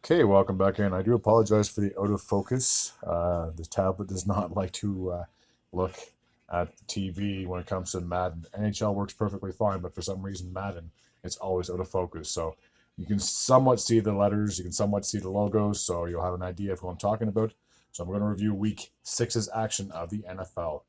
Okay, welcome back in. I do apologize for the out of focus. The tablet does not like to look at the TV when it comes to Madden. NHL works perfectly fine, but for some reason, Madden, it's always out of focus. So you can somewhat see the letters, you can somewhat see the logos, so you'll have an idea of who I'm talking about. So I'm going to review week six's action of the NFL.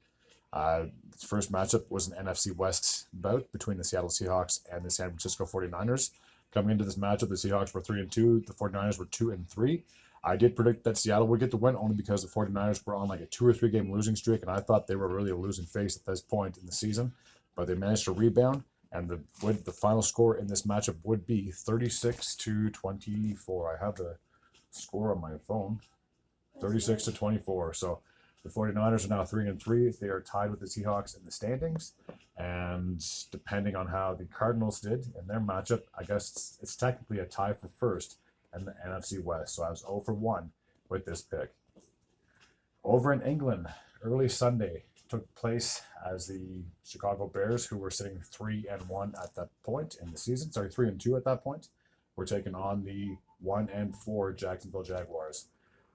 The first matchup was an NFC West bout between the Seattle Seahawks and the San Francisco 49ers. Coming into this matchup, the Seahawks were 3-2, the 49ers were 2-3. I did predict that Seattle would get the win only because the 49ers were on like a 2 or 3 game losing streak, and I thought they were really a losing face at this point in the season. But they managed to rebound, and the final score in this matchup would be 36-24. I have the score on my phone. 36-24. So the 49ers are now 3-3. They are tied with the Seahawks in the standings. And depending on how the Cardinals did in their matchup, I guess it's technically a tie for first in the NFC West. So I was 0 for 1 with this pick. Over in England, early Sunday took place as the Chicago Bears, who were sitting 3-1 at that point in the season, 3-2 at that point, were taking on the 1-4 Jacksonville Jaguars.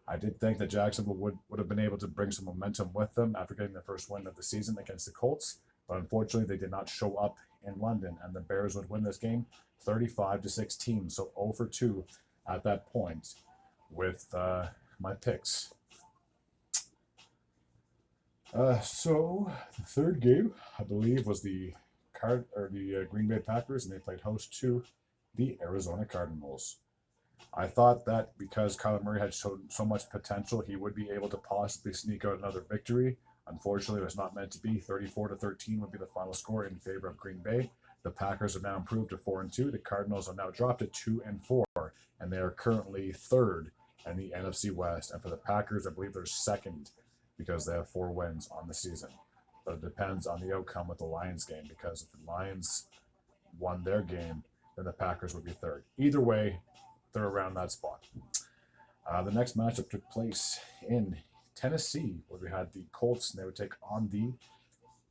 I did think that Jacksonville would have been able to bring some momentum with them after getting their first win of the season against the Colts, but unfortunately they did not show up in London, and the Bears would win this game 35-16. So 0 for 2 at that point with my picks. So the third game, I believe, was the Green Bay Packers, and they played host to the Arizona Cardinals. I thought that because Kyler Murray had shown so much potential, he would be able to possibly sneak out another victory. Unfortunately, it was not meant to be. 34-13 would be the final score in favor of Green Bay. The Packers have now improved to 4-2. The Cardinals are now dropped to 2-4, and they are currently third in the NFC West. And for the Packers, I believe they're second because they have 4 wins on the season. But it depends on the outcome with the Lions game, because if the Lions won their game, then the Packers would be third. Either way, they're around that spot. The next matchup took place in Tennessee, where we had the Colts, and they would take on the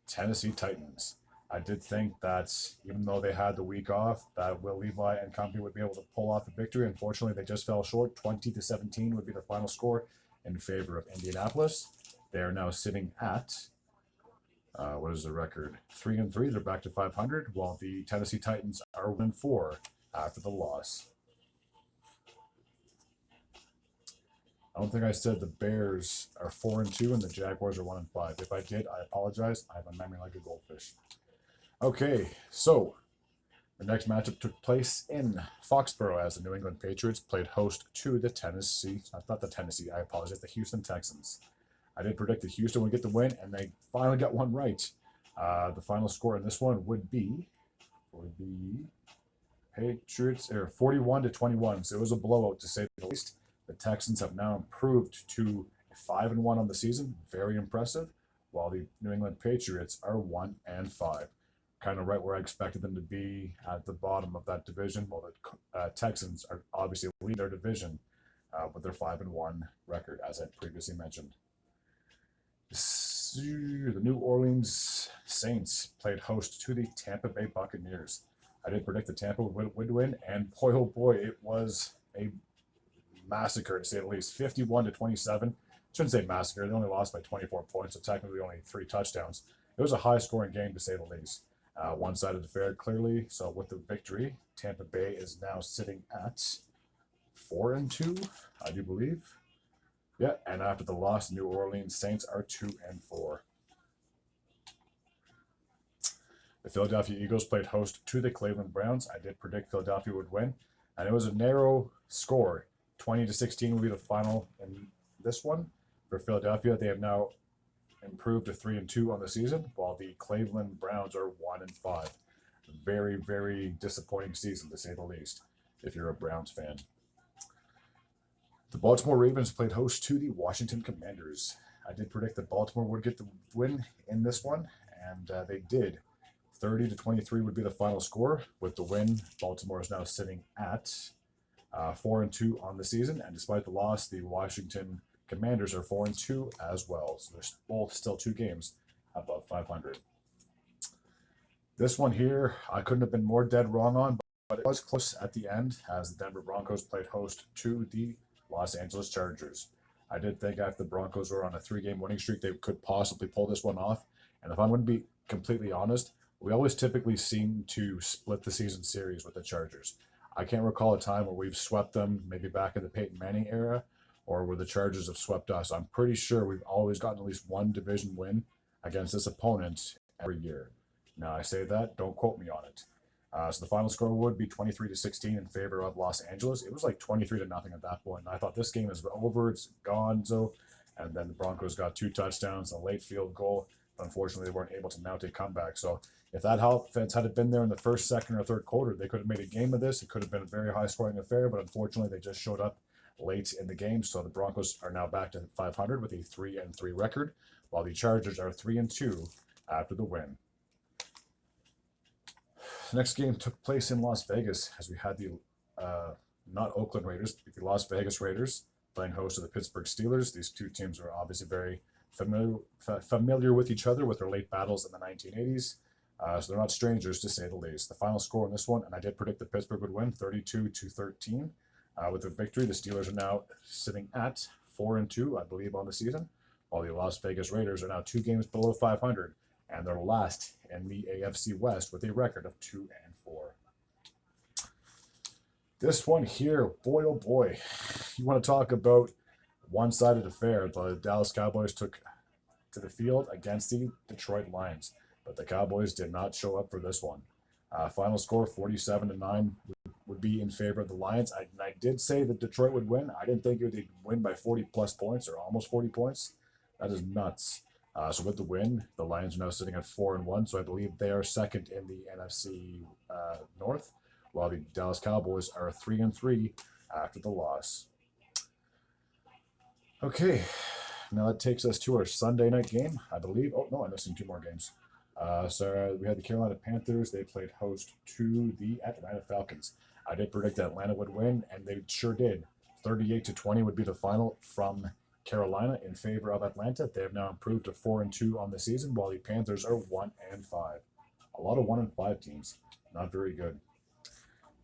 Tennessee Titans. I did think that even though they had the week off, that Will Levi and company would be able to pull off a victory. Unfortunately, they just fell short. 20-17 would be the final score in favor of Indianapolis. They are now sitting at what is the record? 3-3. They're back to 500, while the Tennessee Titans are 1-4 after the loss. I don't think I said the Bears are 4-2 and the Jaguars are 1-5. If I did, I apologize. I have a memory like a goldfish. Okay, so the next matchup took place in Foxborough as the New England Patriots played host to the I apologize, the Houston Texans. I did predict that Houston would get the win, and they finally got one right. The final score in this one would be for the Patriots 41-21. So it was a blowout, to say the least. The Texans have now improved to 5-1 on the season, very impressive, while the New England Patriots are 1-5, kind of right where I expected them to be at the bottom of that division. While the Texans are obviously leading their division with their 5-1 record, as I previously mentioned. The New Orleans Saints played host to the Tampa Bay Buccaneers. I did predict the Tampa would win, and boy, oh boy, it was a massacre, to say the least. 51-27. Shouldn't say massacre. They only lost by 24 points, so technically only 3 touchdowns. It was a high-scoring game, to say the least. One side of the fair, clearly. So with the victory, Tampa Bay is now sitting at 4-2, I do believe. Yeah, and after the loss, the New Orleans Saints are 2-4. The Philadelphia Eagles played host to the Cleveland Browns. I did predict Philadelphia would win, and it was a narrow score. 20-16 will be the final in this one. For Philadelphia, they have now improved to 3-2 on the season, while the Cleveland Browns are 1-5. Very, very disappointing season, to say the least, if you're a Browns fan. The Baltimore Ravens played host to the Washington Commanders. I did predict that Baltimore would get the win in this one, and they did. 30-23 would be the final score. With the win, Baltimore is now sitting at 4-2 on the season, and despite the loss, the Washington Commanders are 4-2 as well. So they're both still 2 games above 500. This one here, I couldn't have been more dead wrong on. but it was close at the end as the Denver Broncos played host to the Los Angeles Chargers. I did think after the Broncos were on a 3-game winning streak, they could possibly pull this one off. And if I'm going to be completely honest, we always typically seem to split the season series with the Chargers. I can't recall a time where we've swept them, maybe back in the Peyton Manning era, or where the Chargers have swept us. I'm pretty sure we've always gotten at least one division win against this opponent every year. Now, I say that, don't quote me on it. So the final score would be 23-16 in favor of Los Angeles. It was like 23-0 at that point. And I thought this game is over, it's gone. So, and then the Broncos got 2 touchdowns, a late field goal. But unfortunately, they weren't able to mount a comeback. So if that offense had been there in the first, second, or third quarter, they could have made a game of this. It could have been a very high-scoring affair. But unfortunately, they just showed up late in the game. So the Broncos are now back to 500 with a 3-3 record, while the Chargers are 3-2 after the win. The next game took place in Las Vegas as we had the not Oakland Raiders, but the Las Vegas Raiders playing host to the Pittsburgh Steelers. These two teams are obviously very familiar with each other with their late battles in the 1980s. So they're not strangers, to say the least. The final score in this one, and I did predict that Pittsburgh would win 32-13. With their victory, the Steelers are now sitting at 4-2, I believe, on the season, while the Las Vegas Raiders are now 2 games below 500, and they're last in the AFC West with a record of 2-4. This one here, boy oh boy, you want to talk about one-sided affair. The Dallas Cowboys took to the field against the Detroit Lions, but the Cowboys did not show up for this one. Final score 47-9 would be in favor of the Lions. I did say that Detroit would win. I didn't think they'd win by 40-plus points or almost 40 points. That is nuts. So with the win, the Lions are now sitting at 4-1. So I believe they are second in the NFC North, while the Dallas Cowboys are 3-3 after the loss. Okay, now that takes us to our Sunday night game, I believe. Oh, no, I'm missing 2 more games. So we had the Carolina Panthers. They played host to the Atlanta Falcons. I did predict that Atlanta would win, and they sure did. 38-20 would be the final from Carolina in favor of Atlanta. They have now improved to 4-2 on the season, while the Panthers are 1-5. A lot of 1-5 teams. Not very good.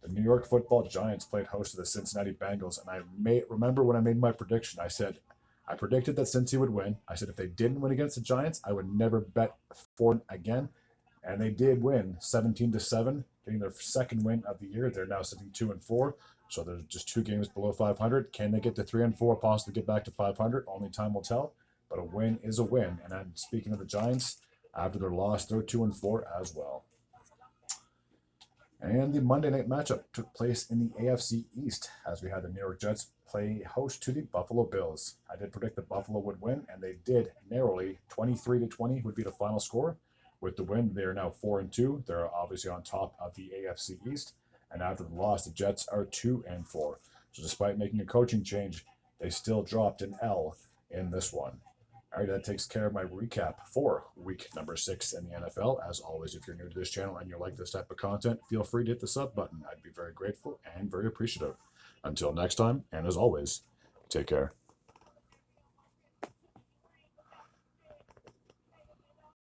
The New York Football Giants played host to the Cincinnati Bengals, and remember when I made my prediction, I predicted that Cincy would win. I said if they didn't win against the Giants, I would never bet for them again. And they did win 17-7, getting their second win of the year. They're now sitting 2-4. So they're just 2 games below 500. Can they get to 3-4, possibly get back to 500? Only time will tell. But a win is a win. And then speaking of the Giants, after their loss, they're 2-4 as well. And the Monday night matchup took place in the AFC East as we had the New York Jets play host to the Buffalo Bills. I did predict that Buffalo would win, and they did narrowly. 23-20 would be the final score. With the win, they are now 4-2. They're obviously on top of the AFC East. And after the loss, the Jets are 2-4. So despite making a coaching change, they still dropped an L in this one. All right, that takes care of my recap for week number 6 in the NFL. As always, if you're new to this channel and you like this type of content, feel free to hit the sub button. I'd be very grateful and very appreciative. Until next time, and as always, take care.